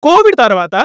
Covid తర్వాత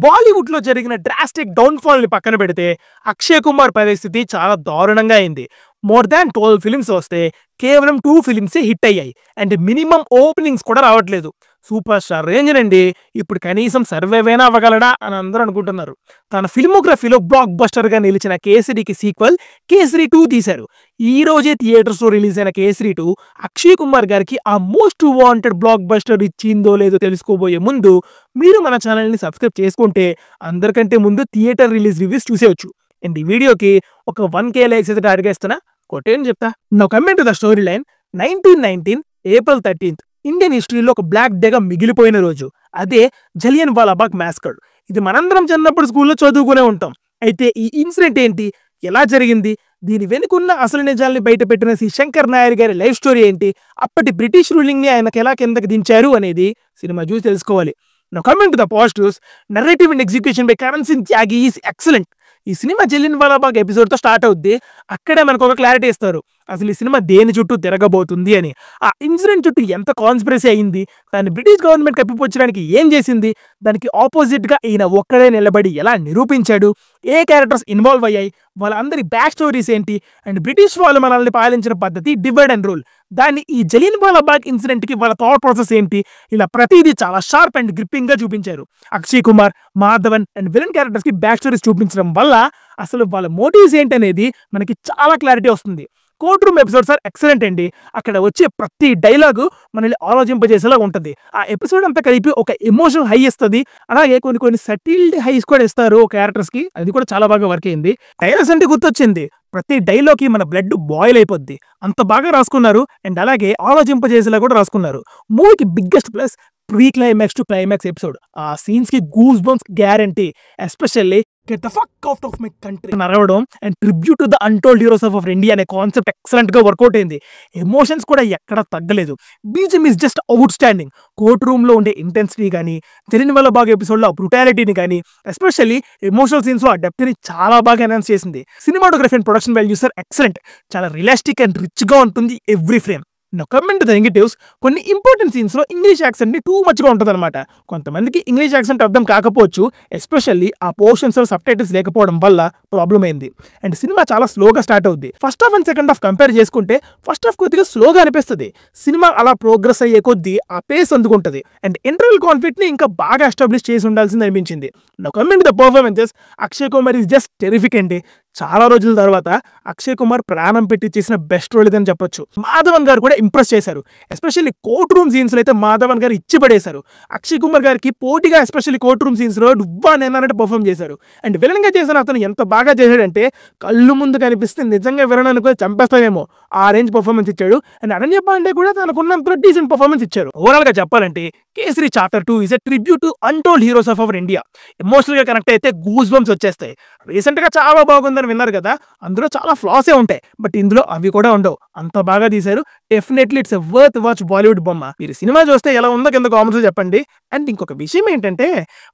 బాలీవుడ్‌లో జరిగిన డ్రాస్టిక్ డౌన్‌ఫాల్‌ని పక్కన పెడితే, అక్షయ్ కుమార్ పరిస్థితి చాలా దారుణంగా అయింది. మోర్ థాన్ 12 ఫిల్మ్స్ వస్తే, కేవలం 2 ఫిల్మ్సే హిట్ అయ్యాయి. అండ్ మినిమమ్ ఓపెనింగ్స్ కూడా రావట్లేదు. సూపర్ స్టార్ రేంజ్‌నండి. ఇప్పుడు కనీసం సర్వైవ్ అయినా అవ్వగలడా అని అందరూ అనుకుంటున్నారు. తన ఫిల్మోగ్రఫీలో బ్లాక్ బస్టర్‌గా నిలిచిన 'కేసరికి' సీక్వెల్ 'కేసరి 2' తీశారు. ఈ రోజే థియేటర్స్‌లో రిలీజ్ అయిన 'కేసరి 2' అక్షయ్ కుమార్ గారికి ఆ మోస్ట్ వాంటెడ్ బ్లాక్ బస్టర్ ఇచ్చిందో లేదో తెలుసుకోబోయే ముందు, మీరు మన ఛానల్‌ని సబ్స్క్రైబ్ చేసుకుంటే అందరికంటే ముందు థియేటర్ రిలీజ్ రివ్యూస్ చూసేయొచ్చు. అండ్ ఈ వీడియోకి ఒక 1K లైక్స్ అయితే టార్గెట్ ఇస్తున్నా. కొట్టేయని చెప్తా. Now coming to the story line. 1919 April 13th Indian హిస్టరీలో ఒక బ్లాక్ డేగా మిగిలిపోయిన రోజు. అదే జలియన్ వాలాబాగ్ మ్యాసకర్. ఇది మనందరం చిన్నప్పుడు స్కూల్లో చదువుకునే ఉంటాం. అయితే ఈ ఇన్సిడెంట్ ఏంటి, ఎలా జరిగింది, దీని వెనుకున్న అసలు నిజాల్ని బయటపెట్టిన శ్రీ శంకర్ నాయర్ గారి లైఫ్ స్టోరీ ఏంటి, అప్పటి బ్రిటిష్ రూలింగ్ని ఆయనకు ఎలా కిందకి దించారు అనేది సినిమా చూసి తెలుసుకోవాలి. Now coming to the positives, narrative and execution by Karan Singh Tyagi is excellent. ఈ సినిమా జలియన్ వాలాబాగ్ ఎపిసోడ్తో స్టార్ట్ అవుద్ది. అక్కడే మనకు ఒక క్లారిటీ ఇస్తారు, అసలు ఈ సినిమా దేని చుట్టూ తిరగబోతుంది అని. ఆ ఇన్సిడెంట్ చుట్టూ ఎంత కాన్స్పిరసీ అయింది, దాన్ని బ్రిటిష్ గవర్నమెంట్ కప్పిపుచ్చడానికి ఏం చేసింది, దానికి ఆపోజిట్గా ఈయన ఒక్కడే నిలబడి ఎలా నిరూపించాడు, ఏ క్యారెక్టర్స్ ఇన్వాల్వ్ అయ్యాయి, వాళ్ళందరి బ్యాక్ స్టోరీస్ ఏంటి, అండ్ బ్రిటిష్ వాళ్ళు మనల్ని పాలించిన పద్ధతి డివైడ్ అండ్ రూల్, దాన్ని ఈ జలియన్ వాలాబాగ్ ఇన్సిడెంట్కి వాళ్ళ థాట్ ప్రాసెస్ ఏంటి, ఇలా ప్రతిదీ చాలా షార్ప్ అండ్ గ్రిప్పింగ్గా చూపించారు. అక్షయ్ కుమార్, మాధవన్ అండ్ విలన్ క్యారెక్టర్స్కి బ్యాక్ స్టోరీస్ చూపించడం వల్ల అసలు వాళ్ళ మోటివ్స్ ఏంటి అనేది మనకి చాలా క్లారిటీ వస్తుంది. Court room episodes are excellent అండి. అక్కడ వచ్చే ప్రతి డైలాగు మనల్ని ఆలోచింపజేసేలా ఉంటుంది. ఆ ఎపిసోడ్ అంతా కలిపి ఒక ఎమోషనల్ హై ఇస్తుంది. అలాగే కొన్ని సటిల్డ్ హైస్ కూడా ఇస్తారు క్యారెక్టర్స్కి. అది కూడా చాలా బాగా వర్క్ అయింది. డైలాగ్స్ అంటే గుర్తొచ్చింది, ప్రతి డైలాగ్కి మన బ్లడ్ బాయిల్ అయిపోద్ది. అంత బాగా రాసుకున్నారు. అండ్ అలాగే ఆలోచింపజేసేలా కూడా రాసుకున్నారు. మూవీకి biggest plus pre climax to climax episode. ఆ సీన్స్ కి goose bumps guarantee. Especially get the fuck out of my country నరవడం and tribute to the untold heroes of India అనే కాన్సెప్ట్ ఎక్సలెంట్ గా వర్కౌట్ అయింది. ఎమోషన్స్ కూడా ఎక్కడ తగ్గలేదు. BGM is just outstanding. Court room లో ఉండే ఇంటెన్సిటీ కానీ, జలియన్ వాలాబాగ్ ఎపిసోడ్ లో బ్రుటాలిటీని కానీ, ఎస్పెషల్లీ ఎమోషనల్ సీన్స్ లో ఆ డెప్త్ ని చాలా బాగా ఎన్హాన్స్ చేసింది. Cinematography and production values are excellent. చాలా రియలిస్టిక్ అండ్ రిచ్ గా ఉంటుంది every frame. Comment the negatives, కొన్ని ఇంపార్టెంట్ సీన్స్ లో ఇంగ్లీష్ యాక్సెంట్ ని టూ మచ్ గా ఉంటుంది అనమాట. కొంతమందికి ఇంగ్లీష్ యాక్సెంట్ అర్థం కాకపోవచ్చు, ఎస్పెషల్లీ ఆ పోర్షన్స్ లో సబ్ టైటిల్స్ లేకపోవడం వల్ల ప్రాబ్లం అయింది. అండ్ సినిమా చాలా స్లోగా స్టార్ట్ అవుద్ది. First half and second half compare చేసుకుంటే ఫస్ట్ హాఫ్ కొద్దిగా స్లోగా అనిపిస్తుంది. సినిమా అలా ప్రోగ్రెస్ అయ్యే కొద్దీ ఆ పేస్ అందుకుంటుంది. అండ్ ఇంటర్వల్ కాన్ఫ్లిక్ట్ ని ఇంకా బాగా ఎస్టాబ్లిష్ చేసి ఉండాల్సింది అనిపించింది. Comment the performances, Akshay Kumar is just terrific అండి. చాలా రోజుల తర్వాత అక్షయ్ కుమార్ ప్రాణం పెట్టి చేసిన బెస్ట్ రోల్ ఇదని చెప్పొచ్చు. మాధవన్ గారు కూడా ఇంప్రెస్ చేశారు. ఎస్పెషల్లీ కోర్ట్ రూమ్ సీన్స్ లో అయితే మాధవన్ గారు ఇచ్చి పడేశారు. అక్షయ్ కుమార్ గారికి పోటీగా ఎస్పెషల్లీ కోర్ట్ రూమ్ సీన్స్ లో డుబ్బా నేనంటే పర్ఫామ్ చేశారు. అండ్ విలన్ గా చేసిన అతను ఎంత బాగా చేశాడంటే, కళ్ళు ముందు కనిపిస్తే నిజంగా విలన్ అనుకో చంపేస్తామేమో ఆ రేంజ్ పర్ఫార్మెన్స్ ఇచ్చాడు. అండ్ అనన్య పాండే కూడా తనకున్నంత డీసెంట్ పర్ఫార్మెన్స్ ఇచ్చారు. ఓవరాల్ గా చెప్పాలంటే kesari chapter 2 is a tribute to untold heroes of our India. Emotional గా కనెక్ట్ అయితే గూస్ బంప్స్ వచ్చేస్తాయి. రీసెంట్ గా చాలా బాగుందని విన్నారు కదా, అందులో చాలా ఫ్లాసే ఉంటాయి, బట్ ఇందులో అవి కూడా ఉండవు. అంత బాగా తీశారు. Definitely it's a worth watch Bollywood బొమ్మ. మీరు సినిమా చూస్తే ఎలా ఉందో కింద కామెంట్స్ చెప్పండి. అండ్ ఇంకొక విషయం ఏంటంటే,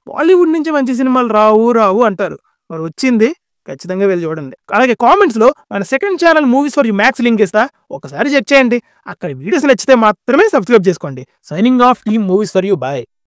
బాలీవుడ్ నుంచి మంచి సినిమాలు రావు అంటారు, మరి వచ్చింది, ఖచ్చితంగా వెళ్ళి చూడండి. అలాగే కామెంట్స్ లో మన second channel movies for you max link ఇస్తా, ఒకసారి చెక్ చేయండి. అక్కడ వీడియోస్ నచ్చితే మాత్రమే సబ్స్క్రైబ్ చేసుకోండి. Signing off team movies for you. Bye.